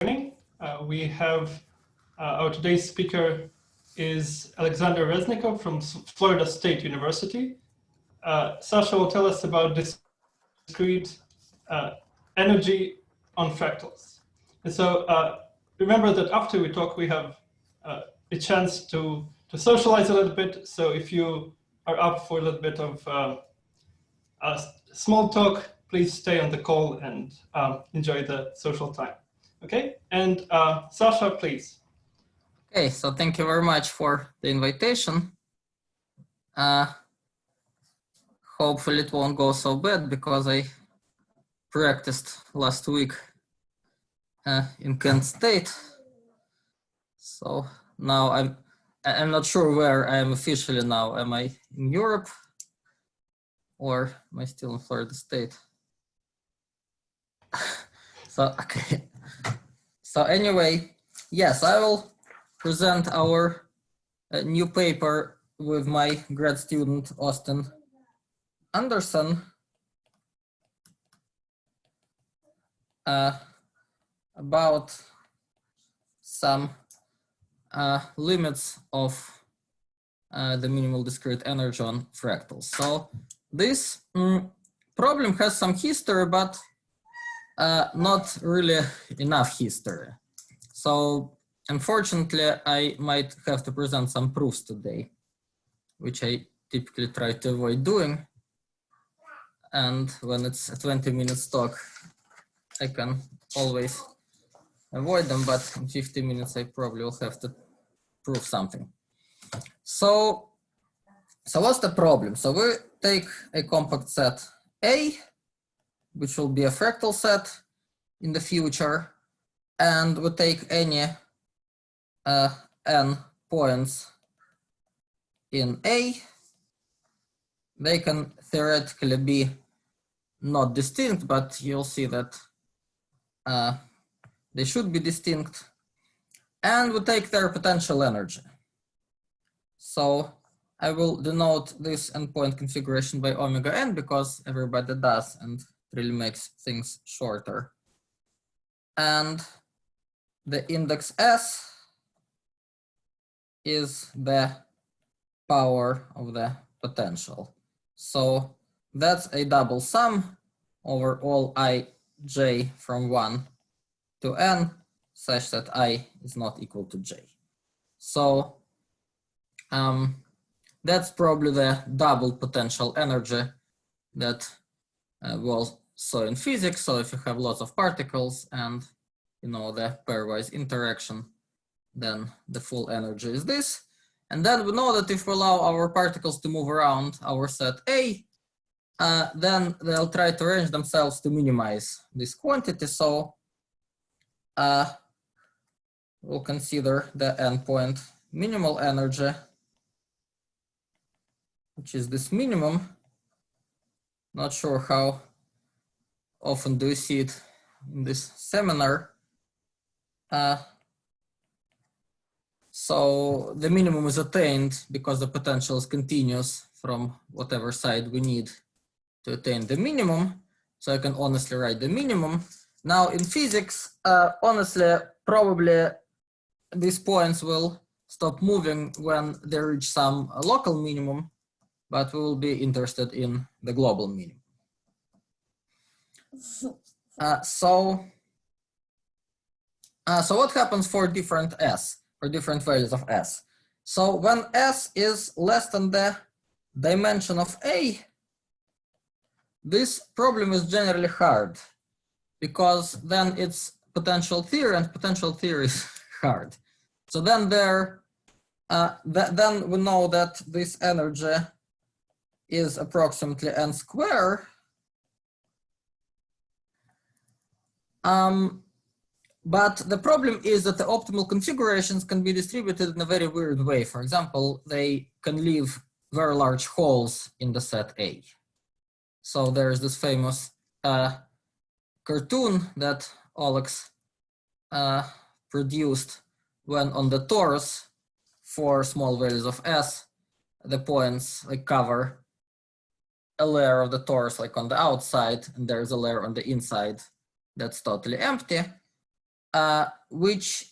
We have our today's speaker is Alexander Reznikov from Florida State University. Sasha will tell us about discrete energy on fractals. And so remember that after we talk, we have a chance to socialize a little bit. So if you are up for a little bit of small talk, please stay on the call and enjoy the social time. Okay, and Sasha, please. Okay, so thank you very much for the invitation. Hopefully it won't go so bad because I practiced last week in Kent State. So now I'm not sure where I am officially now. Am I in Europe or am I still in Florida State? So, okay. So anyway, yes, I will present our new paper with my grad student, Austin Anderson, about some limits of the minimal discrete energy on fractals. So this problem has some history, but not really enough history. So unfortunately, I might have to present some proofs today, which I typically try to avoid doing. And when it's a 20-minute talk, I can always avoid them, but in 15 minutes, I probably will have to prove something. So what's the problem? So we take a compact set A, which will be a fractal set in the future, and we take any n points in A. They can theoretically be not distinct, but you'll see that they should be distinct. And we take their potential energy. So I will denote this endpoint configuration by omega n because everybody does and it really makes things shorter. And the index S is the power of the potential. So that's a double sum over all ij from 1 to n such that I is not equal to j. So that's probably the double potential energy that was saw in physics. So if you have lots of particles and you know the pairwise interaction, then the full energy is this. And then we know that if we allow our particles to move around our set A, then they'll try to arrange themselves to minimize this quantity. So we'll consider the endpoint minimal energy, which is this minimum. Not sure how often do you see it in this seminar. So the minimum is attained because the potential is continuous from whatever side we need to attain the minimum. So I can honestly write the minimum. Now in physics, honestly, probably these points will stop moving when they reach some local minimum, but we will be interested in the global minimum. So what happens for different S, for different values of S? So when S is less than the dimension of A, this problem is generally hard because then it's potential theory and potential theory is hard. So then then we know that this energy is approximately n squared. But the problem is that the optimal configurations can be distributed in a very weird way. For example, they can leave very large holes in the set A. So there's this famous cartoon that Alex produced when on the torus for small values of S, the points like cover a layer of the torus like on the outside, and there's a layer on the inside that's totally empty. which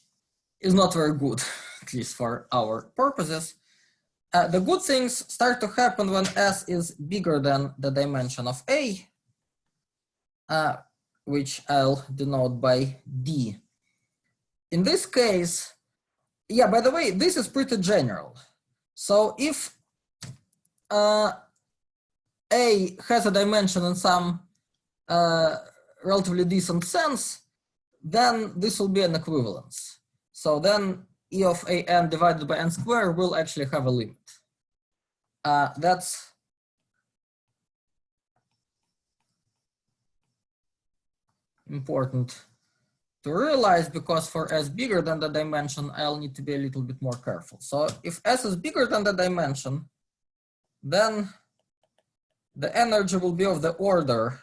is not very good, at least for our purposes. The good things start to happen when S is bigger than the dimension of A, which I'll denote by D. In this case, yeah, by the way, this is pretty general. So if A has a dimension in some relatively decent sense, then this will be an equivalence. So then E of an divided by n squared will actually have a limit. That's important to realize, because for S bigger than the dimension, I'll need to be a little bit more careful. So if S is bigger than the dimension, then the energy will be of the order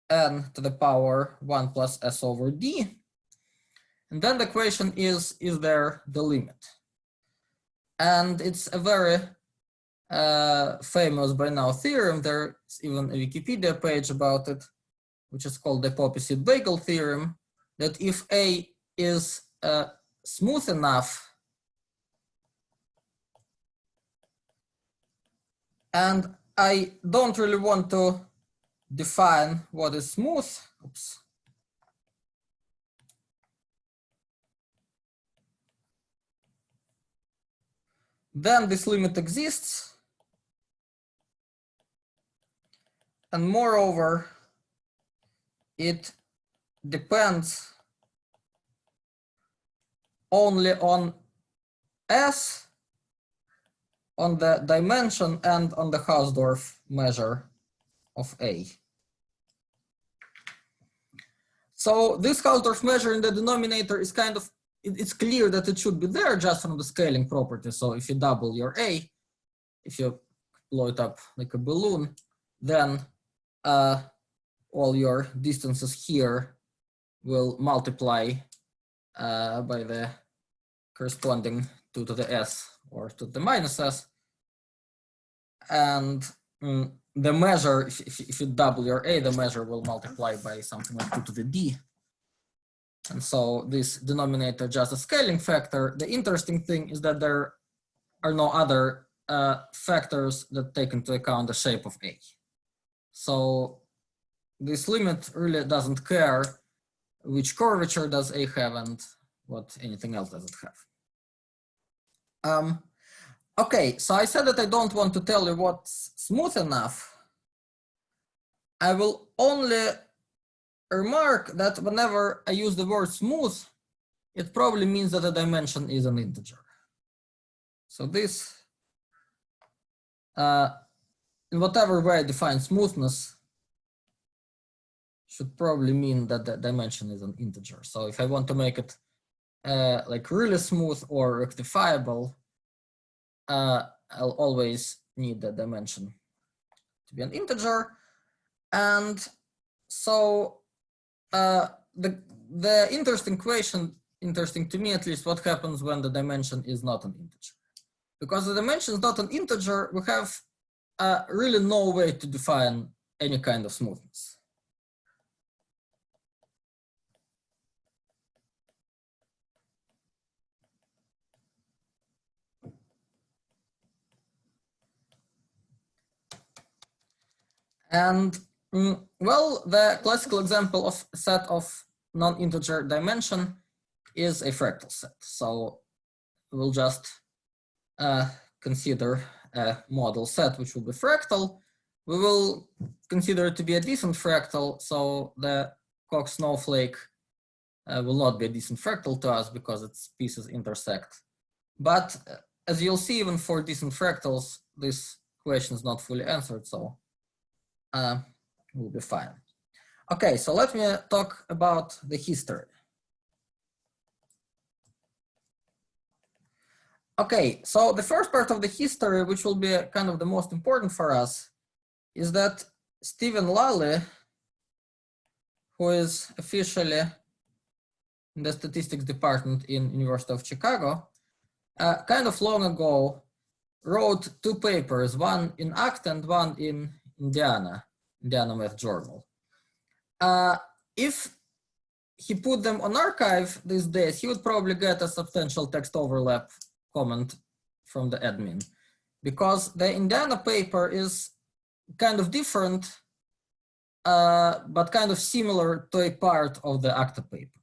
n to the power 1 plus S over D. And then the question is there the limit? And it's a very famous by now theorem. There's even a Wikipedia page about it, which is called the Poppy-Seed-Bagel theorem, that if A is smooth enough, and I don't really want to define what is smooth, oops. Then this limit exists, and moreover, it depends only on S, on the dimension, and on the Hausdorff measure of A. So this Hausdorff measure in the denominator is kind of, it's clear that it should be there just from the scaling property. So if you double your A, if you blow it up like a balloon, then all your distances here will multiply by the corresponding 2 to the S or 2 to the minus S. And the measure, if you double your A, the measure will multiply by something like 2 to the D. And so this denominator just a scaling factor. The interesting thing is that there are no other factors that take into account the shape of A. So this limit really doesn't care which curvature does A have and what anything else does it have. Okay, so I said that I don't want to tell you what's smooth enough. I will only remark that whenever I use the word smooth, it probably means that the dimension is an integer. So this, in whatever way I define smoothness, should probably mean that the dimension is an integer. So if I want to make it like really smooth or rectifiable, I'll always need the dimension to be an integer. And so the interesting question, interesting to me at least, what happens when the dimension is not an integer? Because the dimension is not an integer, we have really no way to define any kind of smoothness. And well, the classical example of a set of non-integer dimension is a fractal set. So we'll just consider a model set which will be fractal. We will consider it to be a decent fractal, so the Cox snowflake will not be a decent fractal to us because its pieces intersect. But as you'll see, even for decent fractals, this question is not fully answered, so we'll be fine. Okay, so let me talk about the history. Okay, so the first part of the history, which will be kind of the most important for us, is that Stephen Lally, who is officially in the statistics department in University of Chicago, kind of long ago wrote 2 papers, one in ACT and one in Indiana Math Journal. If he put them on archive these days, he would probably get a substantial text overlap comment from the admin, because the Indiana paper is kind of different, but kind of similar to a part of the ACTA paper.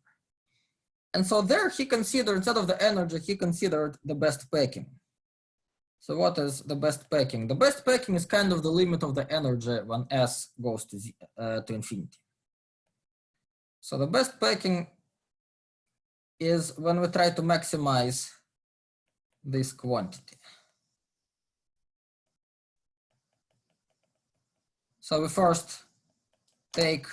And so there he considered, instead of the energy, he considered the best packing. So what is the best packing? The best packing is kind of the limit of the energy when S goes to infinity. So the best packing is when we try to maximize this quantity. So we first take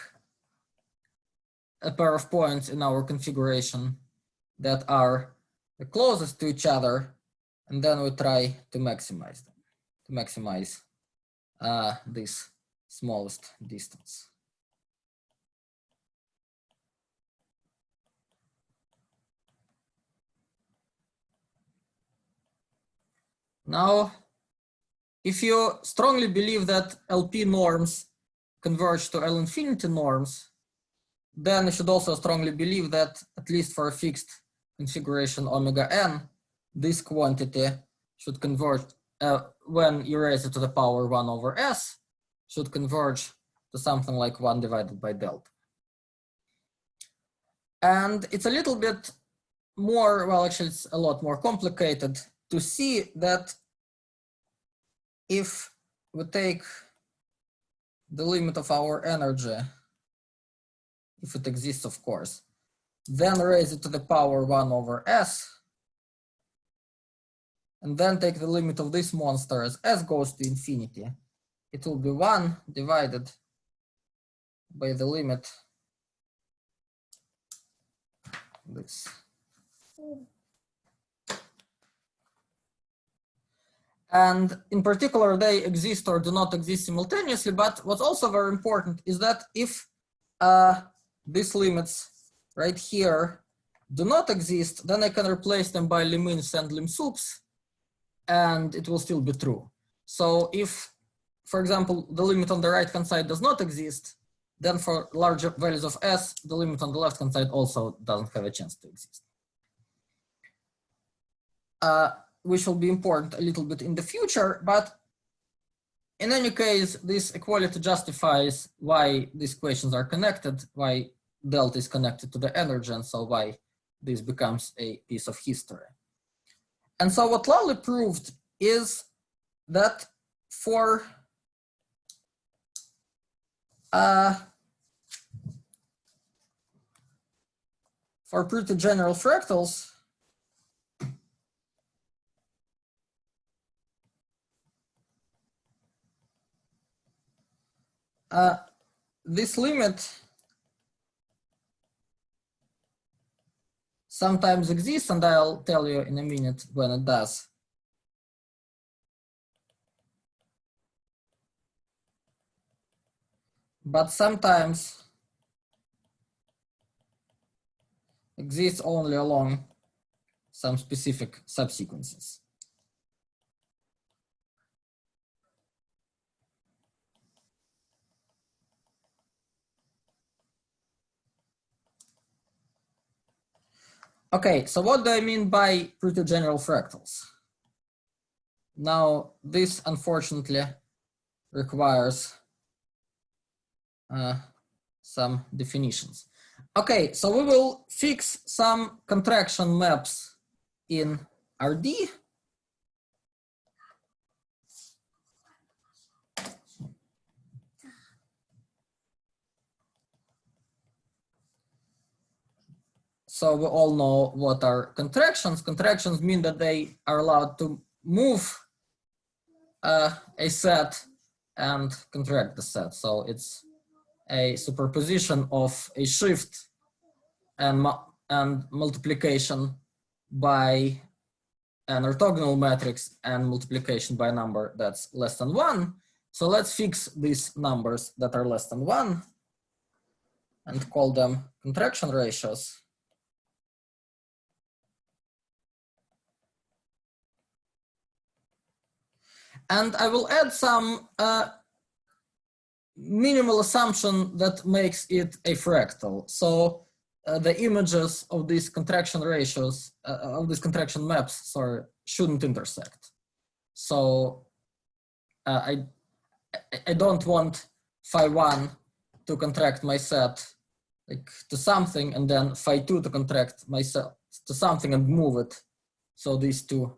a pair of points in our configuration that are the closest to each other, and then we try to maximize them, to maximize this smallest distance. Now, if you strongly believe that LP norms converge to L infinity norms, then you should also strongly believe that, at least for a fixed configuration omega n, this quantity should converge, when you raise it to the power 1 over S, should converge to something like 1 divided by delta. And it's a little bit more, well, actually it's a lot more complicated to see that if we take the limit of our energy, if it exists, of course, then raise it to the power 1 over S, and then take the limit of this monster as S goes to infinity, it will be 1 divided by the limit this. And in particular, they exist or do not exist simultaneously. But what's also very important is that if these limits right here do not exist, then I can replace them by lim-ins and lim-sups, and it will still be true. So if, for example, the limit on the right-hand side does not exist, then for larger values of S, the limit on the left-hand side also doesn't have a chance to exist. Which will be important a little bit in the future, but in any case, this equality justifies why these equations are connected, why delta is connected to the energy, and so why this becomes a piece of history. And so what Lally proved is that for pretty general fractals, this limit sometimes exists, and I'll tell you in a minute when it does. But sometimes exists only along some specific subsequences. Okay, so what do I mean by pretty general fractals? Now, this unfortunately requires some definitions. Okay, so we will fix some contraction maps in RD. So we all know what are contractions. Contractions mean that they are allowed to move a set and contract the set. So it's a superposition of a shift and multiplication by an orthogonal matrix and multiplication by a number that's less than 1. So let's fix these numbers that are less than 1 and call them contraction ratios. And I will add some minimal assumption that makes it a fractal. So the images of these contraction ratios, of these contraction maps, sorry, shouldn't intersect. So I don't want phi1 to contract my set like to something, and then phi2 to contract my set to something and move it. So these two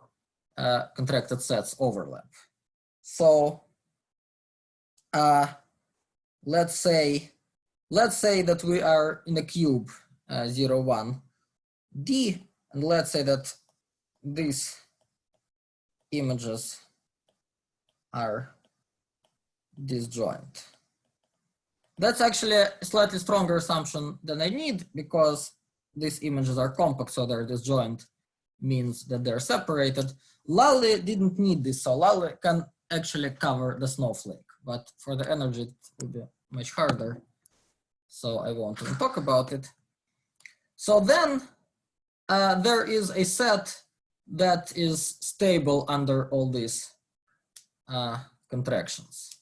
contracted sets overlap. So let's say that we are in a cube 0, 1, D, and let's say that these images are disjoint. That's actually a slightly stronger assumption than I need, because these images are compact, so they're disjoint means that they're separated. Lally didn't need this, so Lally can actually cover the snowflake, but for the energy it will be much harder, so I won't even talk about it. So then there is a set that is stable under all these contractions.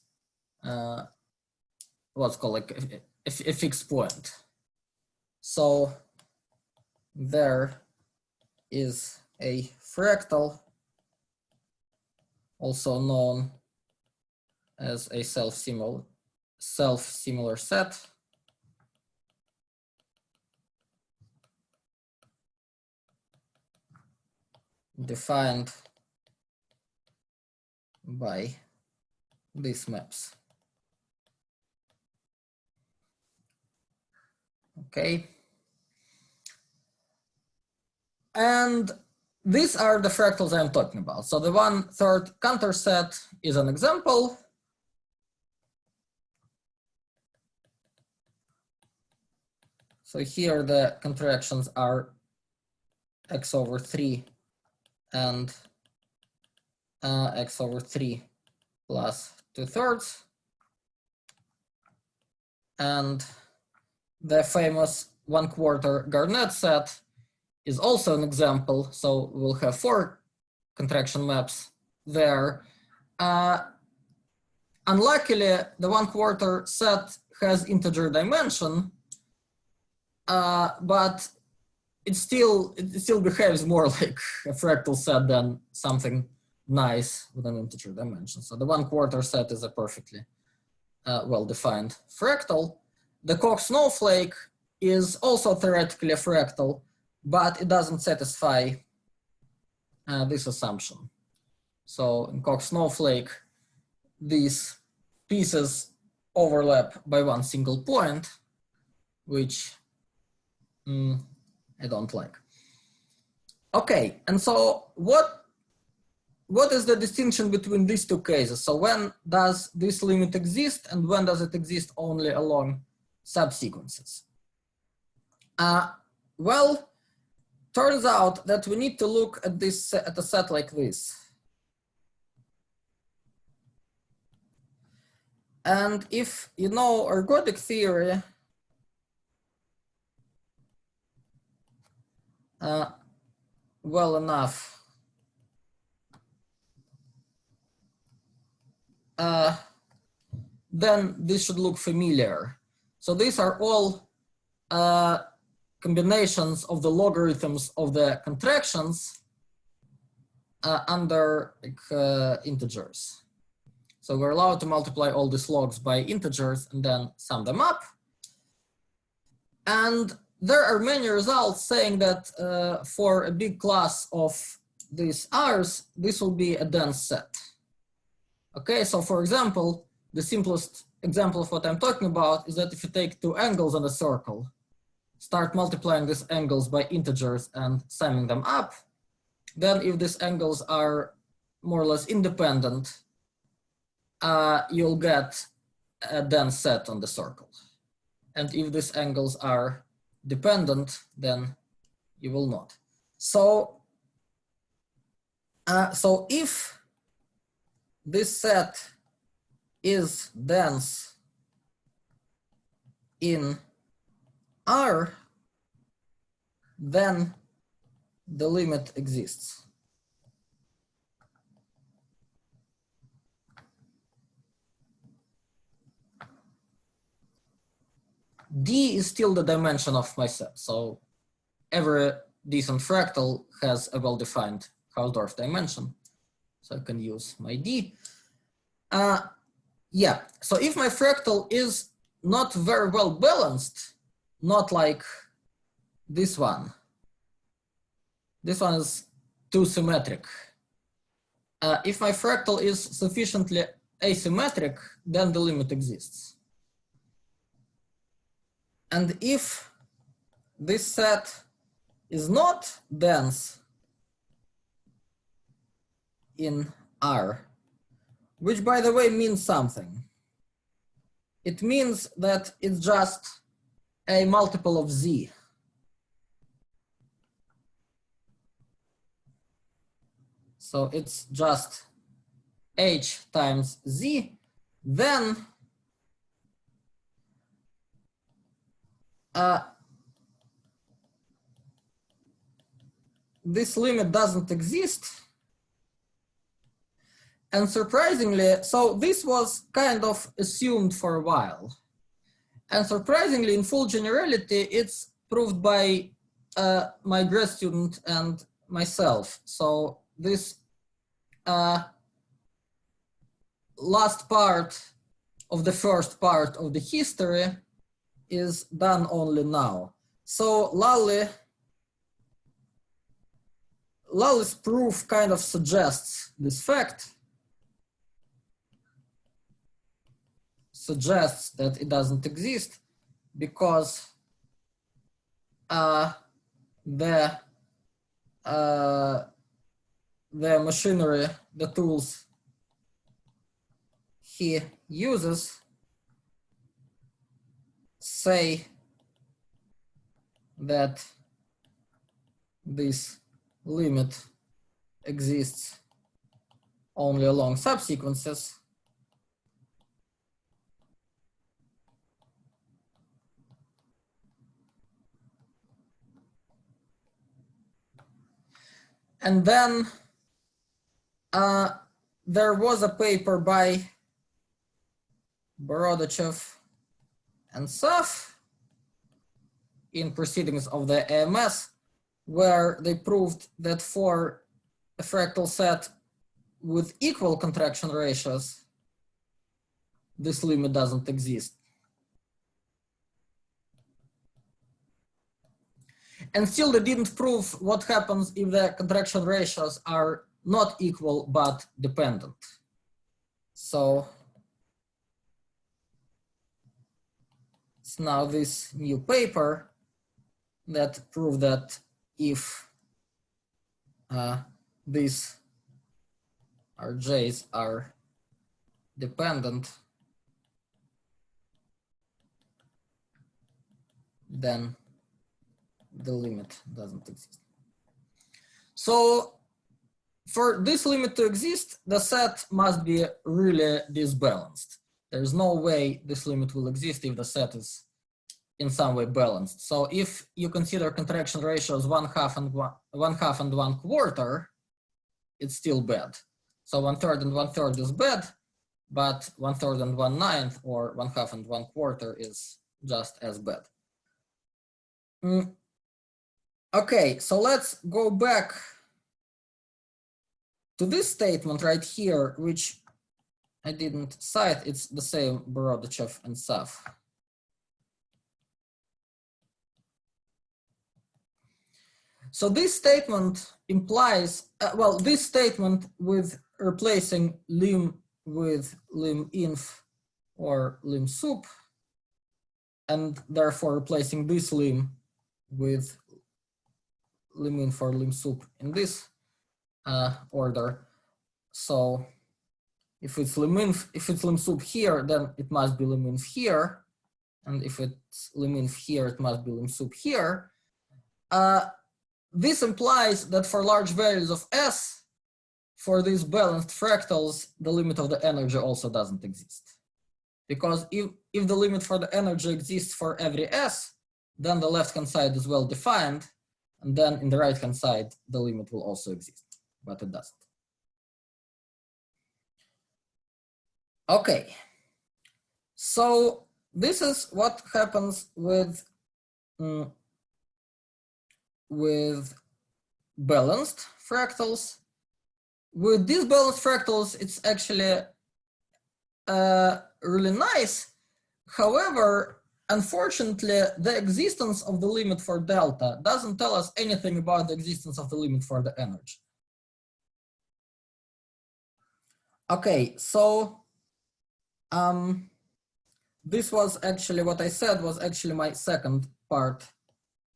What's called like a fixed point. So there is a fractal, also known as a self-similar set, defined by these maps. Okay. And these are the fractals I'm talking about. So the 1/3 counter set is an example. So here the contractions are x/3 and x/3 plus 2/3. And the famous 1/4 Garnett set is also an example. So we'll have 4 contraction maps there. Unluckily, the 1/4 set has integer dimension, but it still behaves more like a fractal set than something nice with an integer dimension. So the 1/4 set is a perfectly well-defined fractal. The Koch snowflake is also theoretically a fractal, but it doesn't satisfy this assumption. So in Koch snowflake, these pieces overlap by one single point, which I don't like. Okay, and so what is the distinction between these two cases? So when does this limit exist, and when does it exist only along subsequences? Well, turns out that we need to look at this at a set like this. And if you know ergodic theory, well enough, then this should look familiar. So these are all combinations of the logarithms of the contractions under integers. So we're allowed to multiply all these logs by integers and then sum them up. And there are many results saying that for a big class of these R's, this will be a dense set. Okay, so for example, the simplest example of what I'm talking about is that if you take two angles on a circle, start multiplying these angles by integers and summing them up, then if these angles are more or less independent, you'll get a dense set on the circle. And if these angles are dependent, then you will not. So, so if this set is dense in R, then the limit exists. D is still the dimension of my set. So every decent fractal has a well-defined Hausdorff dimension. So I can use my D. Yeah, so if my fractal is not very well balanced, not like this one is too symmetric. If my fractal is sufficiently asymmetric, then the limit exists. And if this set is not dense in R, which by the way means something. It means that it's just a multiple of Z. So it's just H times Z, then this limit doesn't exist. And surprisingly, so this was kind of assumed for a while. And surprisingly, in full generality, it's proved by my grad student and myself. So this last part of the first part of the history is done only now. So Lally's proof kind of suggests this fact, suggests that it doesn't exist because the machinery, the tools he uses say that this limit exists only along subsequences. And then there was a paper by Borodachev and Saf in Proceedings of the AMS, where they proved that for a fractal set with equal contraction ratios, this limit doesn't exist. And still they didn't prove what happens if the contraction ratios are not equal but dependent. So it's now this new paper that proved that if these RJs are dependent, then the limit doesn't exist. So for this limit to exist, the set must be really disbalanced. There's no way this limit will exist if the set is in some way balanced. So if you consider contraction ratios 1/2 and 1/4, it's still bad. So 1/3 and 1/3 is bad, but 1/3 and 1/9 or 1/2 and 1/4 is just as bad. Okay, so let's go back to this statement right here, which I didn't cite. It's the same Borodachev and Saf. So this statement implies, well, this statement with replacing lim with lim inf or lim sup, and therefore replacing this lim with lim inf or lim sup in this order. So if it's lim inf, if it's lim sup here, then it must be lim inf here, and if it's lim inf here, it must be lim sup here. This implies that for large values of S, for these balanced fractals, the limit of the energy also doesn't exist. Because if the limit for the energy exists for every S, then the left-hand side is well defined, and then in the right-hand side, the limit will also exist, but it doesn't. Okay, so this is what happens with balanced fractals. With these balanced fractals, it's actually really nice. However, unfortunately, the existence of the limit for delta doesn't tell us anything about the existence of the limit for the energy. Okay, so this was actually what I said was actually my second part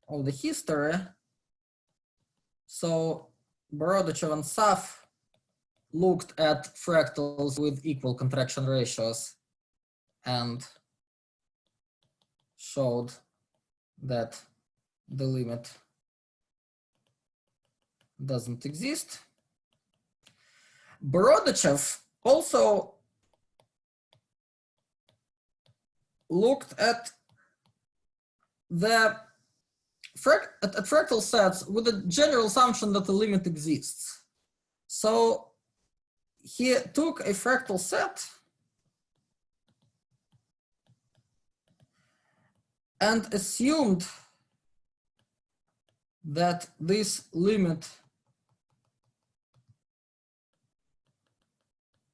of the history. So Borodchev and Saf looked at fractals with equal contraction ratios and showed that the limit doesn't exist. Borodchev also looked at the fractal sets with a general assumption that the limit exists. So he took a fractal set and assumed that this limit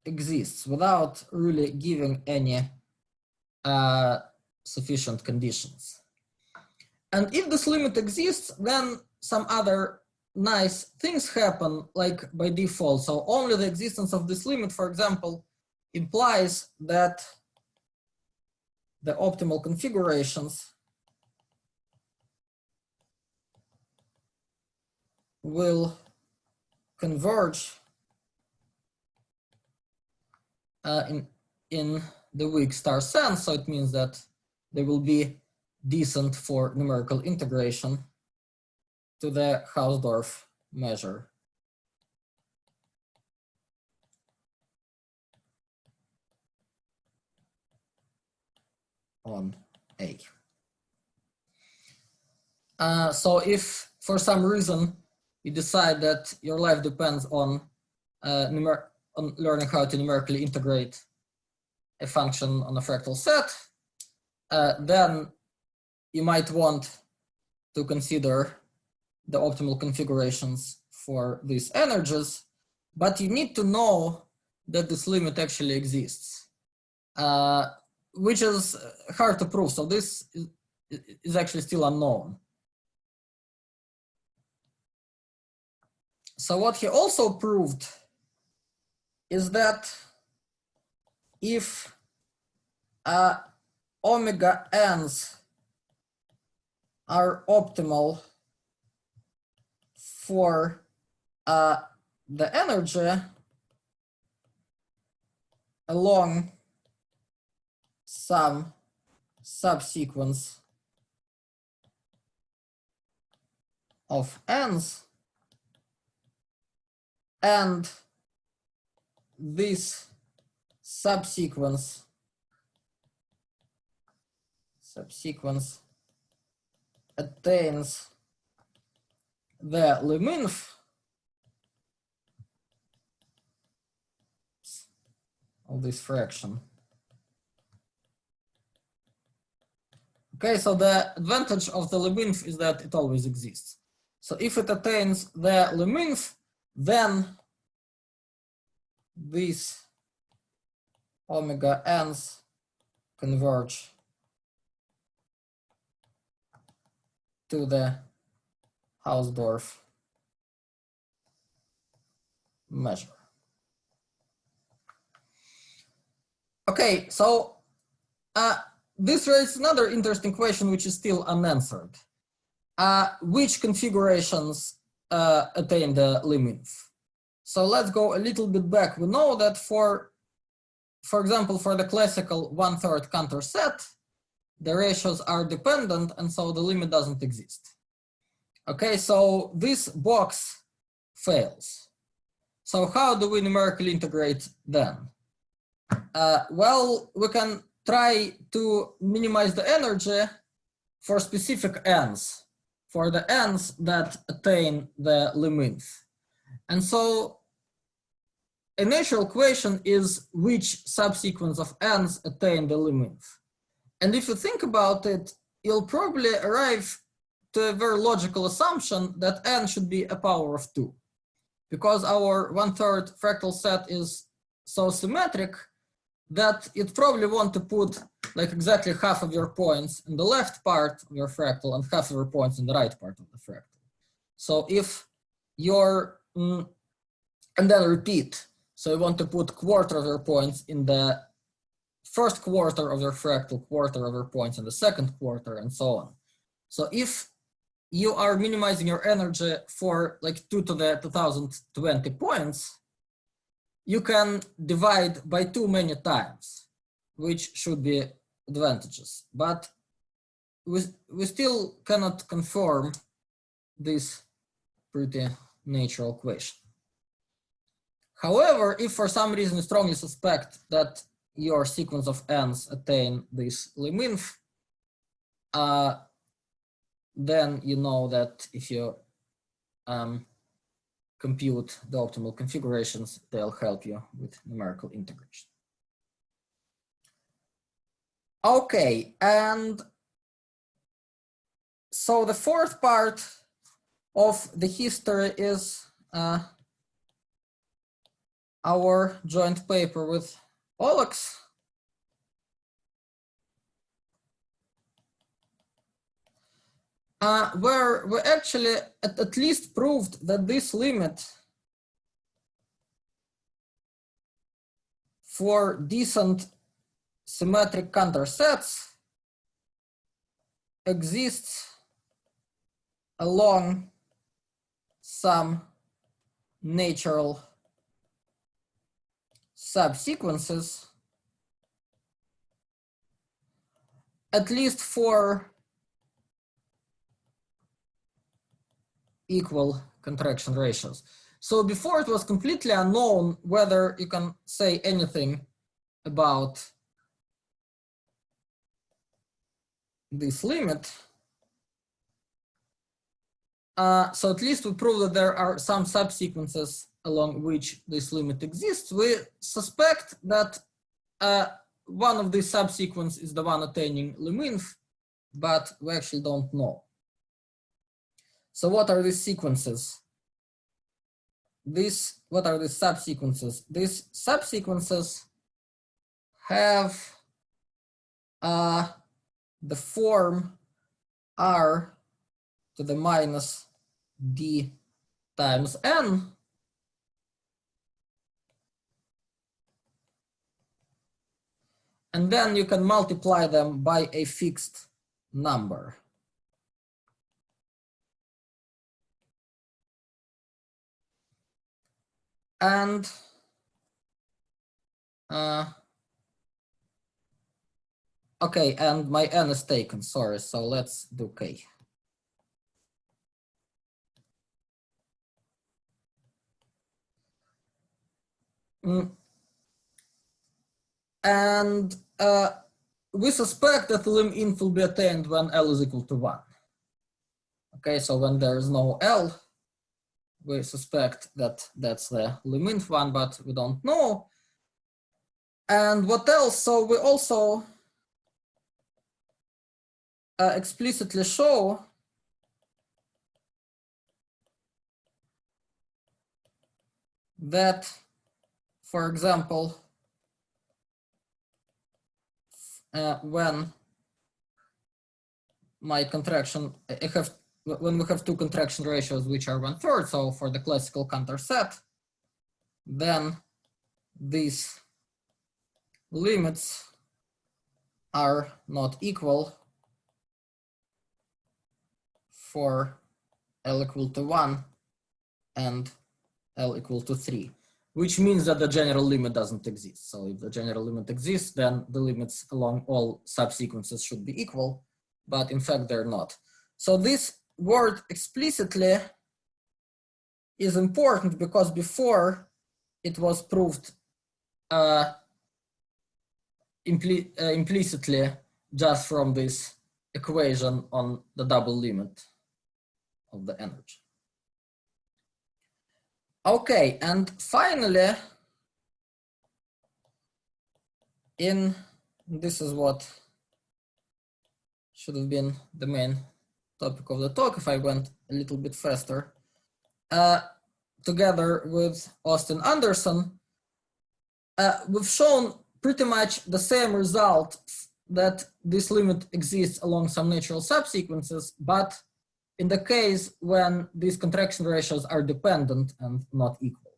exists without really giving any sufficient conditions. And if this limit exists, then some other nice things happen, like by default. So only the existence of this limit, for example, implies that the optimal configurations will converge in the weak star sense. So it means that they will be decent for numerical integration to the Hausdorff measure. On A. So if for some reason you decide that your life depends on learning how to numerically integrate a function on a fractal set, then you might want to consider the optimal configurations for these energies, but you need to know that this limit actually exists, which is hard to prove. So this is actually still unknown. So what he also proved is that if omega n's are optimal for the energy along some subsequence of n's, and this subsequence attains the Lemaitre of this fraction. Okay, so the advantage of the Lemaitre is that it always exists. So if it attains the Lemaitre, then these omega n's converge to the Hausdorff measure. Okay, so this raises another interesting question which is still unanswered. Which configurations attain the limit? So let's go a little bit back. We know that for example, for the classical 1/3 Cantor set, the ratios are dependent, and so the limit doesn't exist. Okay, so this box fails. So how do we numerically integrate then? Well, we can try to minimize the energy for specific n's, for the n's that attain the limit. And so a natural question is which subsequence of n's attain the limit. And if you think about it, you'll probably arrive to a very logical assumption that n should be a power of 2. Because our 1/3 fractal set is so symmetric that you'd probably want to put like exactly half of your points in the left part of your fractal and half of your points in the right part of the fractal. So if you're, and then repeat. So you want to put quarter of your points in the first quarter of your fractal, quarter of your points in the second quarter, and so on. So if you are minimizing your energy for like 2 to the 2020 points, you can divide by 2 many times, which should be advantageous. But we still cannot confirm this pretty natural equation. However, if for some reason you strongly suspect that your sequence of n's attain this lim-inf, then you know that if you compute the optimal configurations, they'll help you with numerical integration. Okay, and so the fourth part of the history is our joint paper with Olex. Where we actually at least proved that this limit for decent symmetric counter sets exists along some natural subsequences, at least for equal contraction ratios. So before it was completely unknown whether you can say anything about this limit. So at least we prove that there are some subsequences along which this limit exists. We suspect that one of these subsequences is the one attaining lim-inf, but we actually don't know. So what are these sequences? What are these subsequences? These subsequences have the form r to the minus d times n, and then you can multiply them by a fixed number. And okay, and my n is taken, sorry, so let's do k. And we suspect that lim-inf will be attained when L is equal to 1. Okay, so when there is no L, we suspect that that's the lim-inf one, but we don't know. And what else? So we also explicitly show that, for example, when my contraction, when we have two contraction ratios which are 1/3, so for the classical counter set, then these limits are not equal for L equal to 1 and L equal to 3, which means that the general limit doesn't exist. So if the general limit exists, then the limits along all subsequences should be equal, but in fact they're not. So this word explicitly is important because before it was proved implicitly just from this equation on the double limit of the energy. Okay, and finally, this is what should have been the main topic of the talk if I went a little bit faster. Together with Austin Anderson, we've shown pretty much the same result, that this limit exists along some natural subsequences, but in the case when these contraction ratios are dependent and not equal.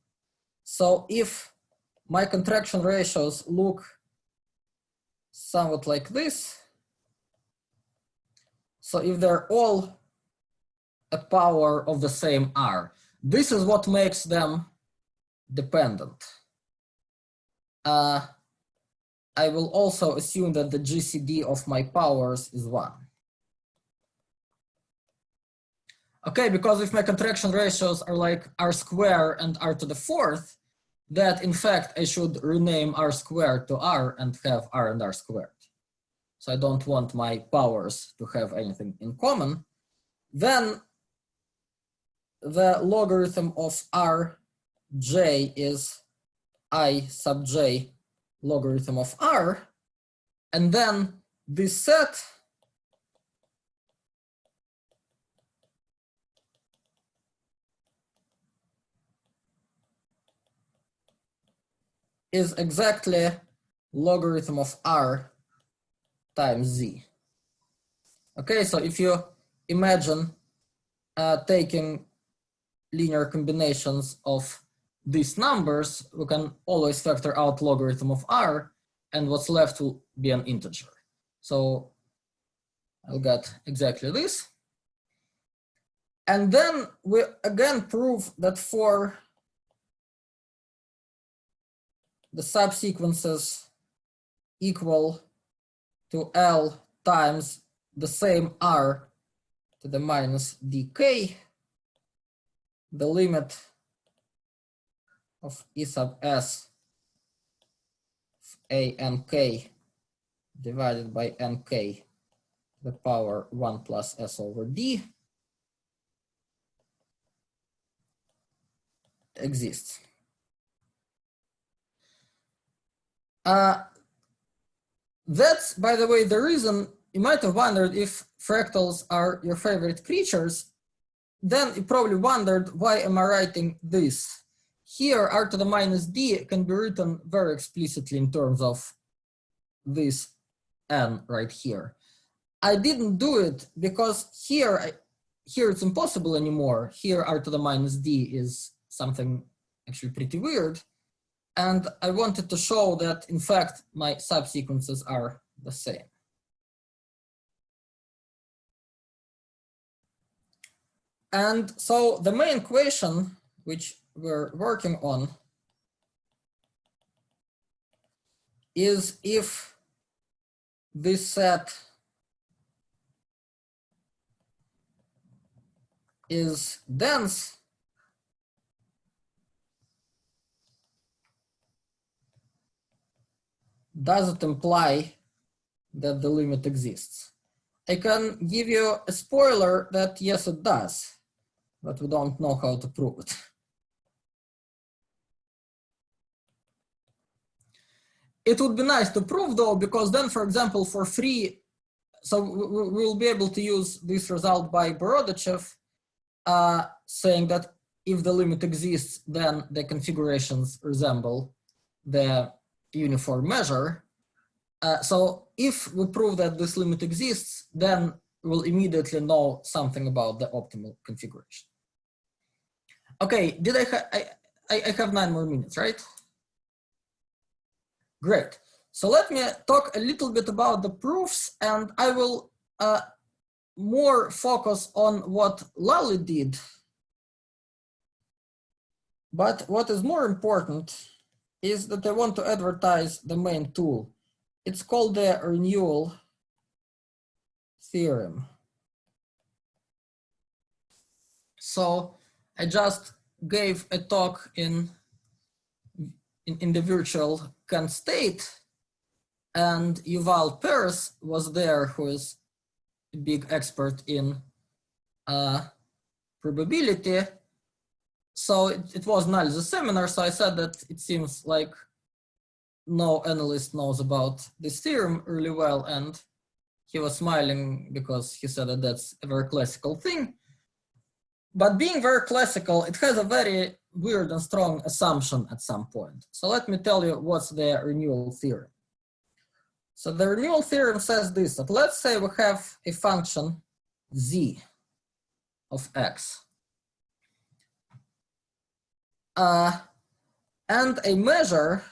So if my contraction ratios look somewhat like this, so if they're all a power of the same R, this is what makes them dependent. I will also assume that the GCD of my powers is 1. Okay, because if my contraction ratios are like R squared and R to the 4th, that in fact I should rename R squared to R and have R and R squared. So I don't want my powers to have anything in common. Then the logarithm of Rj is I sub j logarithm of R, and then this set is exactly logarithm of R times z. Okay, so if you imagine taking linear combinations of these numbers, we can always factor out logarithm of R, and what's left will be an integer. So I'll get exactly this. And then we again prove that for the subsequences equal to L times the same R to the minus dk, the limit of E sub s of a nk divided by nk to the power 1 plus s over d exists. That's, by the way, the reason you might have wondered if fractals are your favorite creatures. Then you probably wondered, why am I writing this? Here, R to the minus d can be written very explicitly in terms of this n right here. I didn't do it because here it's impossible anymore. Here, R to the minus d is something actually pretty weird. And I wanted to show that, in fact, my subsequences are the same. And so the main equation which we're working on is if this set is dense, does it imply that the limit exists? I can give you a spoiler that yes, it does, but we don't know how to prove it. It would be nice to prove though, because then, for example, for free, so we'll be able to use this result by Borodachev, saying that if the limit exists, then the configurations resemble the uniform measure. So if we prove that this limit exists, then we'll immediately know something about the optimal configuration. Okay, did I have 9 more minutes, right? Great. So let me talk a little bit about the proofs, and I will more focus on what Lally did. But what is more important is that I want to advertise the main tool. It's called the Renewal Theorem. So I just gave a talk in the virtual Kant state, and Yuval Peres was there, who is a big expert in probability. So it was Nal's seminar, so I said that it seems like no analyst knows about this theorem really well, and he was smiling because he said that that's a very classical thing. But being very classical, it has a very weird and strong assumption at some point. So let me tell you what's the renewal theorem. So the renewal theorem says this, that let's say we have a function z of x. And a measure,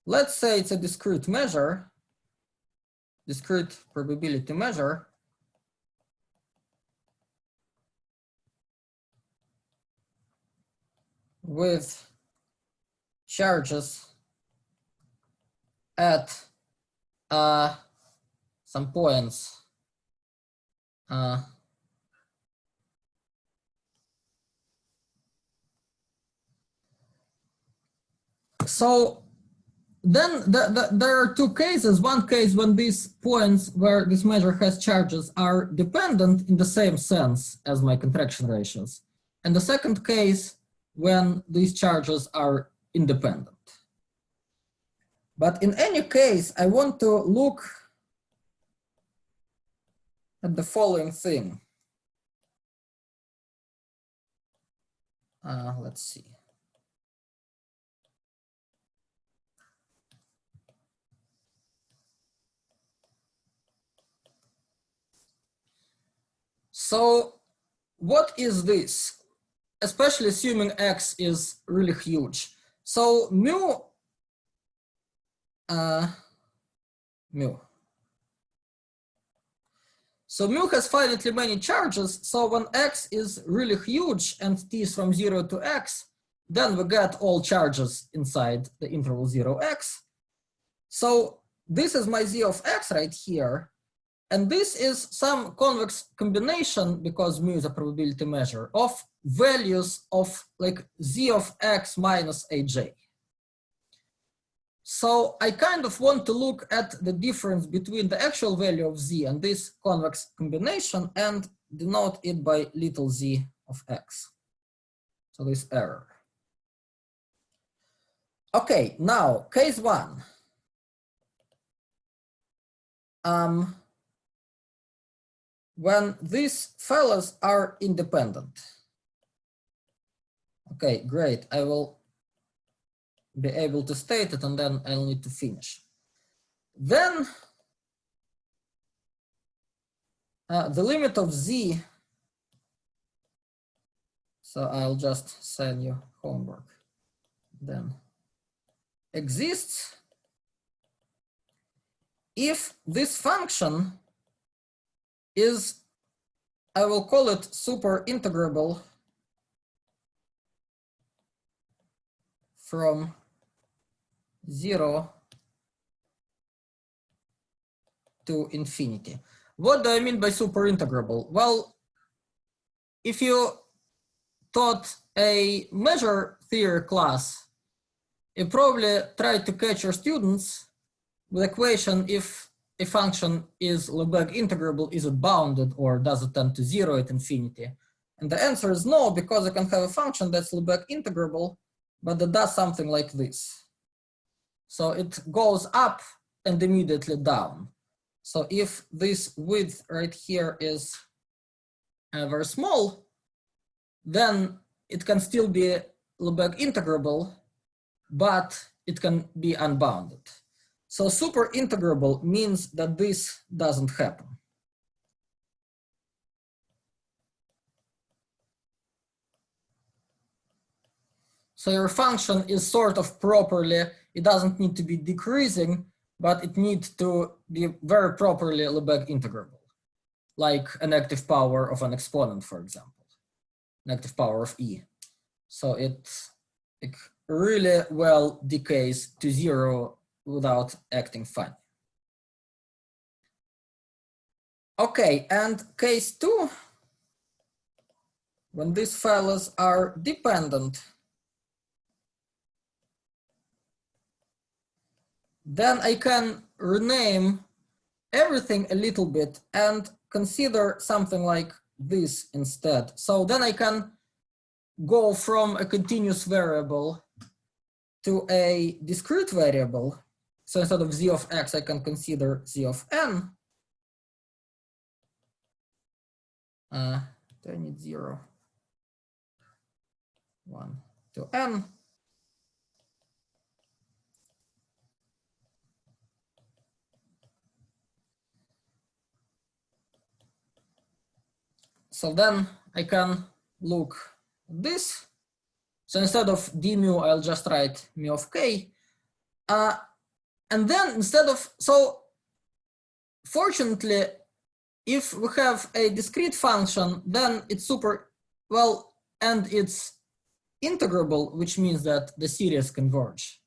let's say it's a discrete measure, discrete probability measure, with charges at some points so then there are two cases. One case when these points where this measure has charges are dependent in the same sense as my contraction ratios. And the second case when these charges are independent. But in any case, I want to look at the following thing. Let's see. So what is this? Especially assuming x is really huge. So mu. So mu has finitely many charges. So when x is really huge and t is from 0 to x, then we get all charges inside the interval 0x. So this is my z of x right here. And this is some convex combination, because mu is a probability measure, of values of like z of x minus aj. So I kind of want to look at the difference between the actual value of z and this convex combination and denote it by little z of x. So this error. Okay, now case one. When these fellows are independent. Okay, great. I will be able to state it and then I'll need to finish. Then the limit of z, so I'll just send you homework, then exists if this function is, I will call it super integrable from 0 to infinity. What do I mean by super integrable? Well, if you taught a measure theory class, you probably tried to catch your students with the question if a function is Lebesgue integrable, is it bounded or does it tend to 0 at infinity? And the answer is no, because I can have a function that's Lebesgue integrable, but that does something like this. So it goes up and immediately down. So if this width right here is very small, then it can still be Lebesgue integrable, but it can be unbounded. So super integrable means that this doesn't happen. So your function is sort of properly, it doesn't need to be decreasing, but it needs to be very properly Lebesgue integrable, like a negative power of an exponent, for example, negative power of e. So it really well decays to 0 without acting funny. Okay, and case 2, when these fellows are dependent, then I can rename everything a little bit and consider something like this instead. So then I can go from a continuous variable to a discrete variable. So instead of z of x, I can consider z of n. Do I need 0, 1 to n? So then I can look at this. So instead of d mu, I'll just write mu of k. And then instead of, so fortunately, if we have a discrete function, then it's super, well, and it's integrable, which means that the series converge.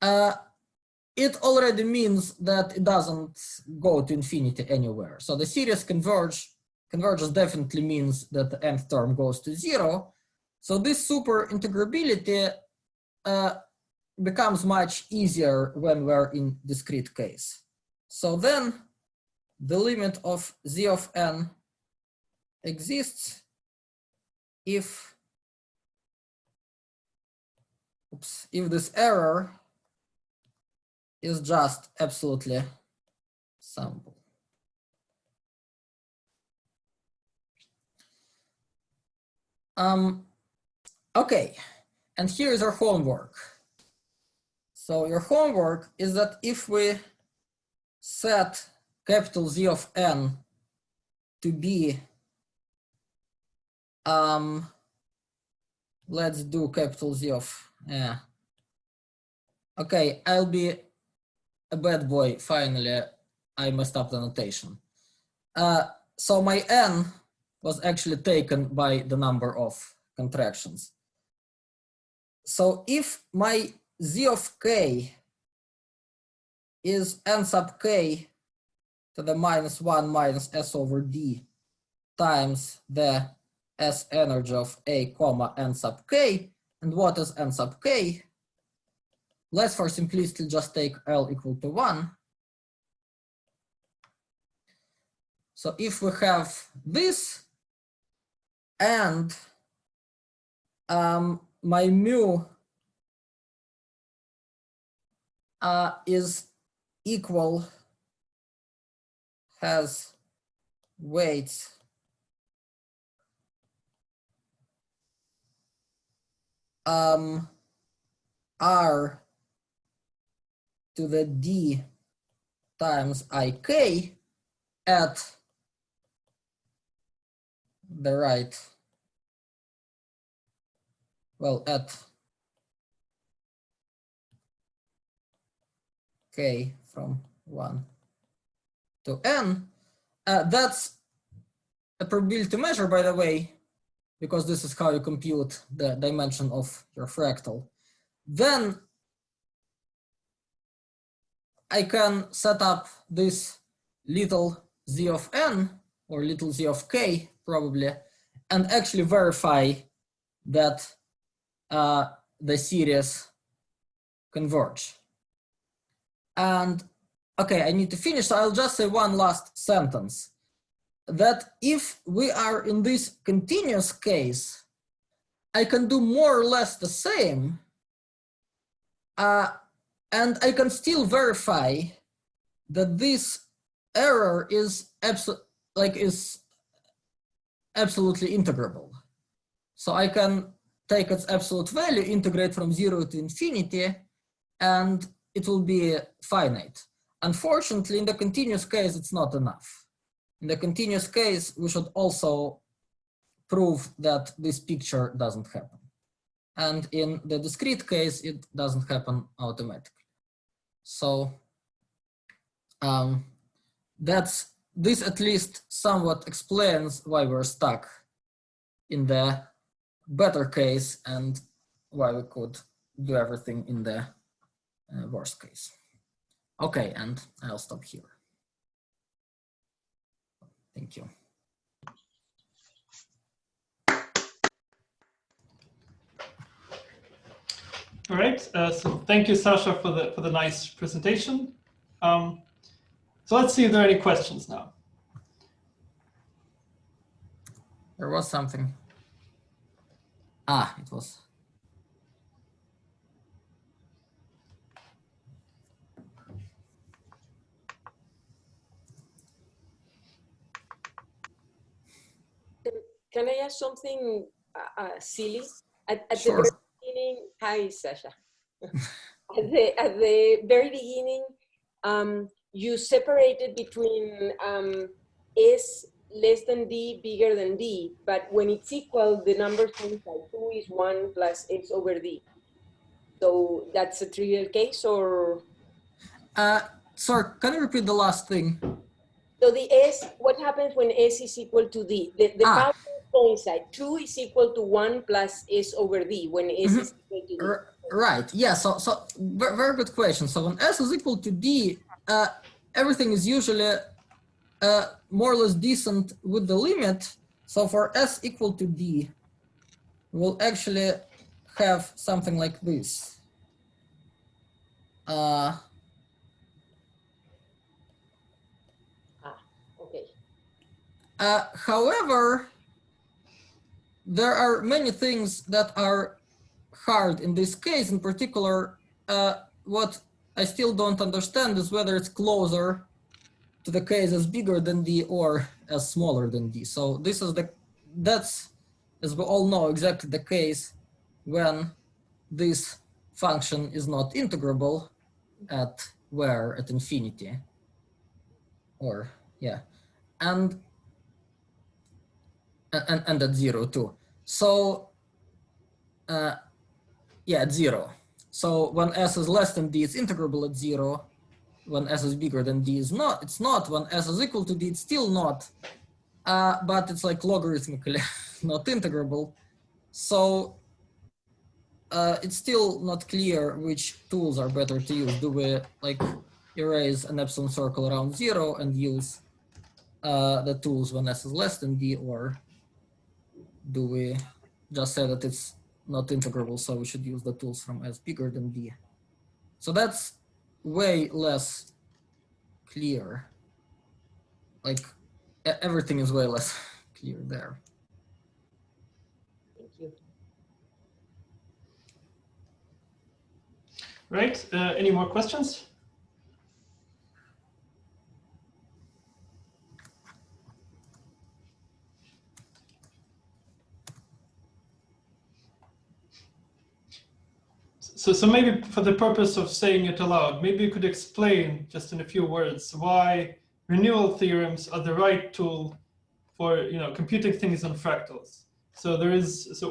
It already means that it doesn't go to infinity anywhere. So the series converges definitely means that the nth term goes to 0. So this super integrability becomes much easier when we're in discrete case. So then the limit of z of n exists if this error is just absolutely summable. Okay, and here is our homework. So your homework is that if we set capital Z of n to be, let's do capital Z of, okay, I'll be a bad boy, finally, I messed up the notation. So my n was actually taken by the number of contractions. So if my Z of k is n sub k to the -1 minus s over d times the s energy of a comma n sub k, and what is n sub k? Let's for simplicity just take L equal to 1. So if we have this and my mu is equal, has weights r to the d times ik at the right, well, at k from 1 to n. That's a probability measure, by the way, because this is how you compute the dimension of your fractal. Then I can set up this little z of n, or little z of k probably, and actually verify that the series converge. And okay, I need to finish, so I'll just say one last sentence. That if we are in this continuous case, I can do more or less the same, and I can still verify that this error is absolutely integrable. So I can take its absolute value, integrate from 0 to infinity, and it will be finite. Unfortunately, in the continuous case, it's not enough. In the continuous case, we should also prove that this picture doesn't happen. And in the discrete case, it doesn't happen automatically. So this at least somewhat explains why we're stuck in the better case and why we could do everything in the worst case. Okay, and I'll stop here. Thank you. All right, so thank you, Sasha, for the nice presentation. So let's see if there are any questions now. There was something. It was. can I ask something silly? At Sure. the very beginning, hi, Sasha. At the very beginning, you separated between S less than D, bigger than D, but when it's equal, the number signs like 2 is 1 plus S over D. So that's a trivial case, or? Sorry, can you repeat the last thing? So the S, what happens when S is equal to D? The power coincide. 2 is equal to 1 plus S over D when S is equal to D. Right, yeah, so very good question. So when S is equal to D, everything is usually more or less decent with the limit. So for S equal to D, we'll actually have something like this. Okay. However, there are many things that are hard in this case. In particular, what I still don't understand is whether it's closer to the case as bigger than D or as smaller than D. So this is that's, as we all know, exactly the case when this function is not integrable at where at infinity, or yeah, and at 0 too. So yeah, at 0. So when S is less than D, it's integrable at 0. When S is bigger than D, is not. It's not. When S is equal to D, it's still not. But it's like logarithmically not integrable. So it's still not clear which tools are better to use. Do we like erase an epsilon circle around 0 and use the tools when S is less than D, or do we just say that it's not integrable, so we should use the tools from S bigger than D? So that's way less clear. Like everything is way less clear there. Thank you. Right, any more questions? So maybe for the purpose of saying it aloud, maybe you could explain just in a few words why renewal theorems are the right tool for computing things on fractals. So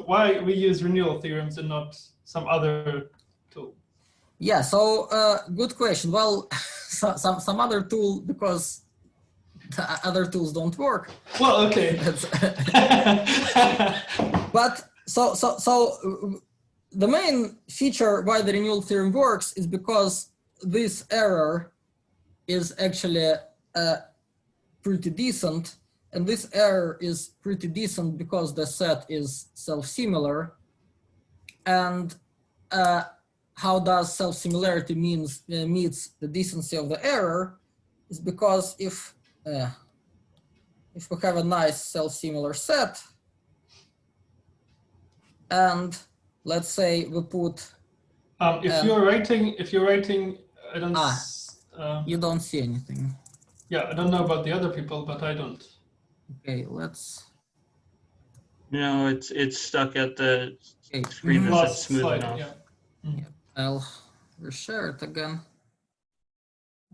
why we use renewal theorems and not some other tool? Yeah, so good question. Well, some other tool, because the other tools don't work. Well, okay. But so the main feature why the renewal theorem works is because this error is actually pretty decent, and this error is pretty decent because the set is self-similar. And how does self-similarity meets the decency of the error is because if we have a nice self-similar set, and let's say we put if you're writing, I don't. You don't see anything. Yeah, I don't know about the other people, but I don't. Okay, let's. No, it's stuck at the screen that said smooth slide, enough. yeah. Yeah, I'll reshare it again.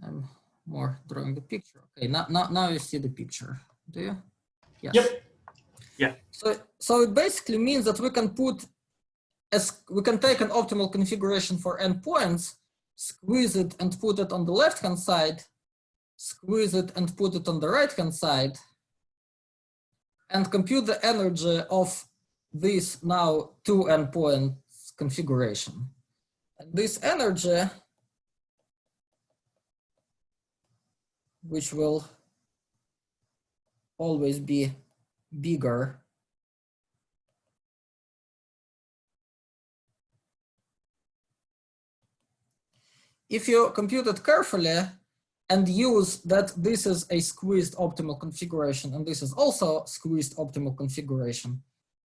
I'm more drawing the picture. Okay, now you see the picture. Do you? Yes. Yep. Yeah. So it basically means that we can take an optimal configuration for endpoints, squeeze it and put it on the left-hand side, squeeze it and put it on the right-hand side, and compute the energy of this now two endpoints configuration. And this energy, which will always be bigger if you compute it carefully and use that this is a squeezed optimal configuration and this is also squeezed optimal configuration,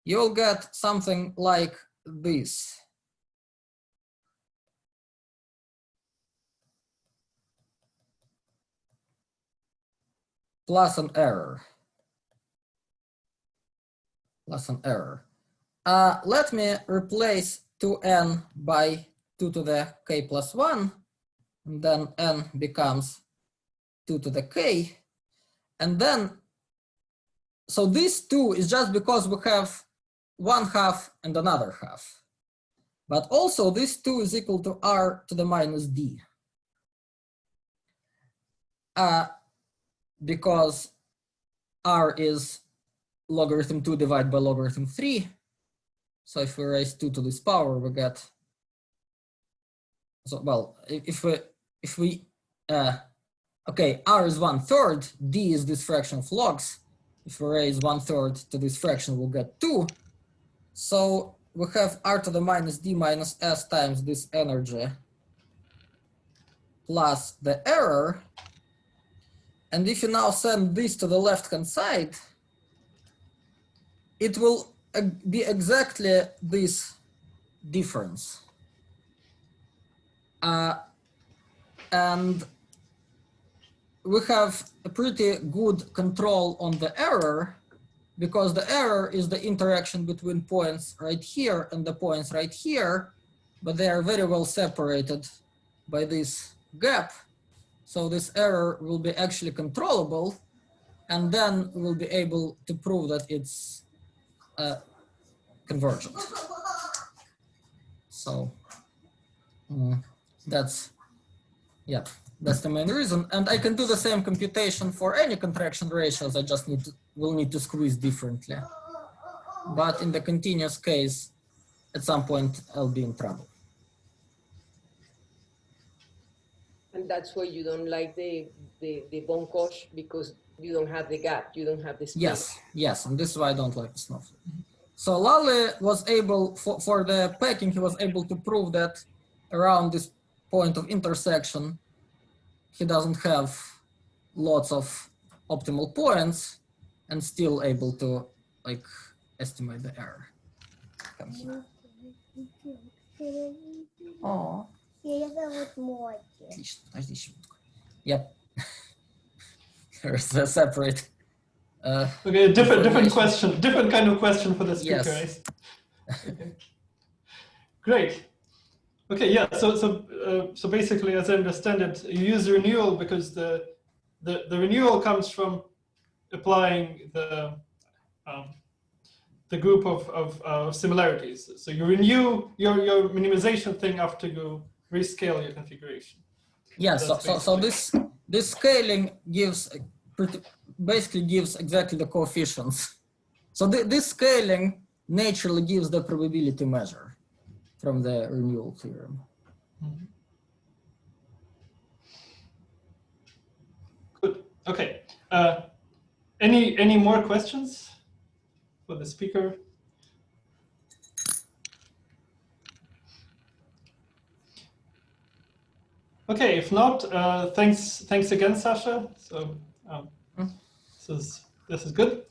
you'll get something like this. Plus an error. plus an error. Let me replace 2n by 2 to the k plus 1, and then n becomes 2 to the k. And then, so this 2 is just because we have one half and another half. But also this 2 is equal to r to the minus d. Because r is logarithm 2 divided by logarithm 3. So if we raise 2 to this power, we get, so well, if we okay, r is 1/3, d is this fraction of logs. If we raise 1/3 to this fraction, we'll get 2. So we have r to the minus d minus s times this energy plus the error. And if you now send this to the left-hand side, it will be exactly this difference. And we have a pretty good control on the error, because the error is the interaction between points right here and the points right here, but they are very well separated by this gap. So this error will be actually controllable, and then we'll be able to prove that it's convergent. So that's the main reason. And I can do the same computation for any contraction ratios. I just will need to squeeze differently. But in the continuous case, at some point, I'll be in trouble. And that's why you don't like the Bonkosh, because you don't have the gap, you don't have the space. Yes, and this is why I don't like the snowflake. So Lally was able, for the packing, he was able to prove that around this point of intersection, he doesn't have lots of optimal points, and still able to like estimate the error. Come here. Oh. Yep. There's a separate. Okay, different question, different kind of question for the speaker. Yes. Okay. Great. Okay, yeah. So basically, as I understand it, you use renewal because the renewal comes from applying the group of similarities. So you renew your minimization thing after you rescale your configuration. Yes. So this scaling basically gives exactly the coefficients. So this scaling naturally gives the probability measure from the renewal theorem. Mm-hmm. Good. Okay. Any more questions for the speaker? Okay. If not, thanks again, Sasha. So this is good.